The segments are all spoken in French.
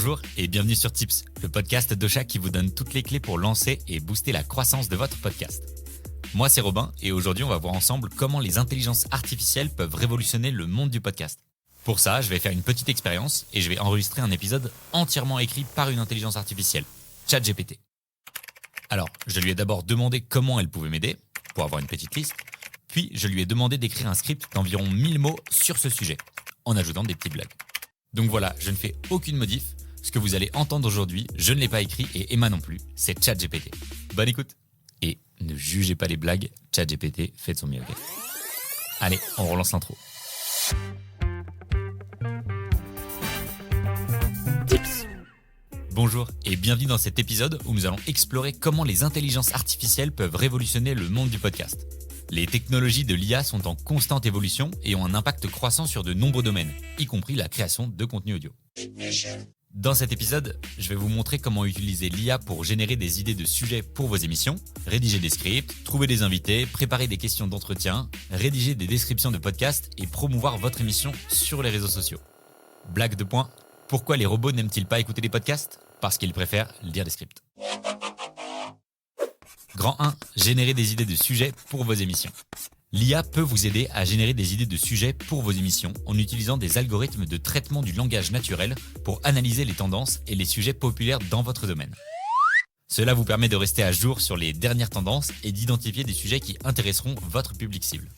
Bonjour et bienvenue sur Tips, le podcast d'Ocha qui vous donne toutes les clés pour lancer et booster la croissance de votre podcast. Moi c'est Robin et aujourd'hui on va voir ensemble comment les intelligences artificielles peuvent révolutionner le monde du podcast. Pour ça, je vais faire une petite expérience et je vais enregistrer un épisode entièrement écrit par une intelligence artificielle, ChatGPT. Alors, je lui ai d'abord demandé comment elle pouvait m'aider, pour avoir une petite liste, puis je lui ai demandé d'écrire un script d'environ 1000 mots sur ce sujet, en ajoutant des petites blagues. Donc voilà, je ne fais aucune modif. Ce que vous allez entendre aujourd'hui, je ne l'ai pas écrit et Emma non plus, c'est ChatGPT. Bonne écoute. Et ne jugez pas les blagues, ChatGPT fait de son mieux, ok ? Allez, on relance l'intro. Tips. Bonjour et bienvenue dans cet épisode où nous allons explorer comment les intelligences artificielles peuvent révolutionner le monde du podcast. Les technologies de l'IA sont en constante évolution et ont un impact croissant sur de nombreux domaines, y compris la création de contenu audio. Dans cet épisode, je vais vous montrer comment utiliser l'IA pour générer des idées de sujets pour vos émissions, rédiger des scripts, trouver des invités, préparer des questions d'entretien, rédiger des descriptions de podcasts et promouvoir votre émission sur les réseaux sociaux. Blague de point, pourquoi les robots n'aiment-ils pas écouter les podcasts ? Parce qu'ils préfèrent lire des scripts. Grand 1, générer des idées de sujets pour vos émissions. L'IA peut vous aider à générer des idées de sujets pour vos émissions en utilisant des algorithmes de traitement du langage naturel pour analyser les tendances et les sujets populaires dans votre domaine. Cela vous permet de rester à jour sur les dernières tendances et d'identifier des sujets qui intéresseront votre public cible.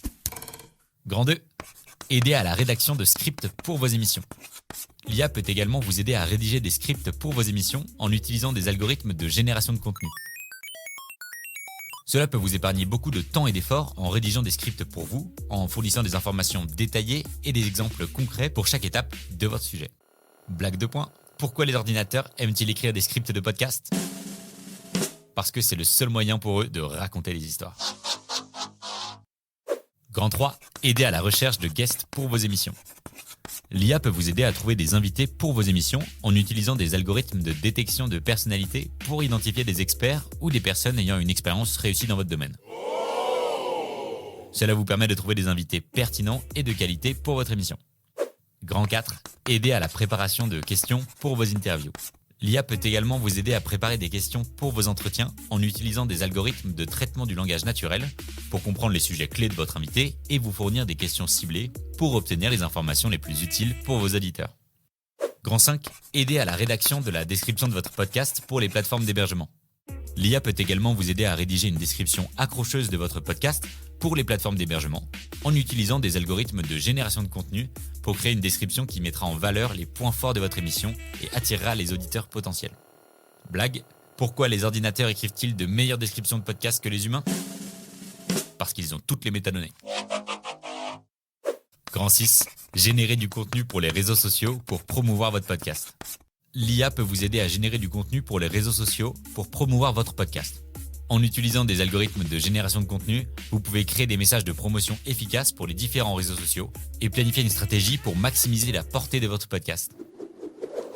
Grand 2, aider à la rédaction de scripts pour vos émissions. L'IA peut également vous aider à rédiger des scripts pour vos émissions en utilisant des algorithmes de génération de contenu. Cela peut vous épargner beaucoup de temps et d'efforts en rédigeant des scripts pour vous, en fournissant des informations détaillées et des exemples concrets pour chaque étape de votre sujet. Blague de point, pourquoi les ordinateurs aiment-ils écrire des scripts de podcast ? Parce que c'est le seul moyen pour eux de raconter des histoires. Grand 3, aider à la recherche de guests pour vos émissions. L'IA peut vous aider à trouver des invités pour vos émissions en utilisant des algorithmes de détection de personnalités pour identifier des experts ou des personnes ayant une expérience réussie dans votre domaine. Cela vous permet de trouver des invités pertinents et de qualité pour votre émission. Grand 4, aider à la préparation de questions pour vos interviews. L'IA peut également vous aider à préparer des questions pour vos entretiens en utilisant des algorithmes de traitement du langage naturel pour comprendre les sujets clés de votre invité et vous fournir des questions ciblées pour obtenir les informations les plus utiles pour vos auditeurs. Grand 5, aider à la rédaction de la description de votre podcast pour les plateformes d'hébergement. L'IA peut également vous aider à rédiger une description accrocheuse de votre podcast pour les plateformes d'hébergement en utilisant des algorithmes de génération de contenu pour créer une description qui mettra en valeur les points forts de votre émission et attirera les auditeurs potentiels. Blague, pourquoi les ordinateurs écrivent-ils de meilleures descriptions de podcasts que les humains ? Parce qu'ils ont toutes les métadonnées. Grand 6, générer du contenu pour les réseaux sociaux pour promouvoir votre podcast. L'IA peut vous aider à générer du contenu pour les réseaux sociaux pour promouvoir votre podcast. En utilisant des algorithmes de génération de contenu, vous pouvez créer des messages de promotion efficaces pour les différents réseaux sociaux et planifier une stratégie pour maximiser la portée de votre podcast.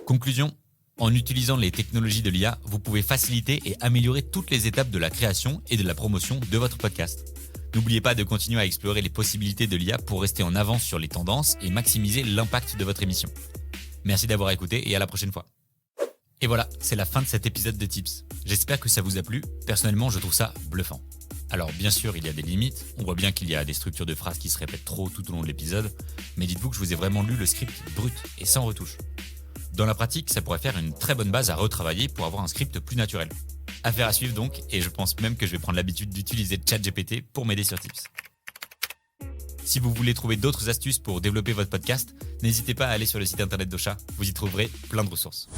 Conclusion, en utilisant les technologies de l'IA, vous pouvez faciliter et améliorer toutes les étapes de la création et de la promotion de votre podcast. N'oubliez pas de continuer à explorer les possibilités de l'IA pour rester en avance sur les tendances et maximiser l'impact de votre émission. Merci d'avoir écouté et à la prochaine fois. Et voilà, c'est la fin de cet épisode de Tips. J'espère que ça vous a plu. Personnellement, je trouve ça bluffant. Alors bien sûr, il y a des limites. On voit bien qu'il y a des structures de phrases qui se répètent trop tout au long de l'épisode. Mais dites-vous que je vous ai vraiment lu le script brut et sans retouche. Dans la pratique, ça pourrait faire une très bonne base à retravailler pour avoir un script plus naturel. Affaire à suivre donc, et je pense même que je vais prendre l'habitude d'utiliser ChatGPT pour m'aider sur Tips. Si vous voulez trouver d'autres astuces pour développer votre podcast, n'hésitez pas à aller sur le site internet d'Ocha, vous y trouverez plein de ressources.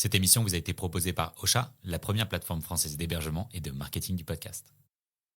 Cette émission vous a été proposée par Ocha, la première plateforme française d'hébergement et de marketing du podcast.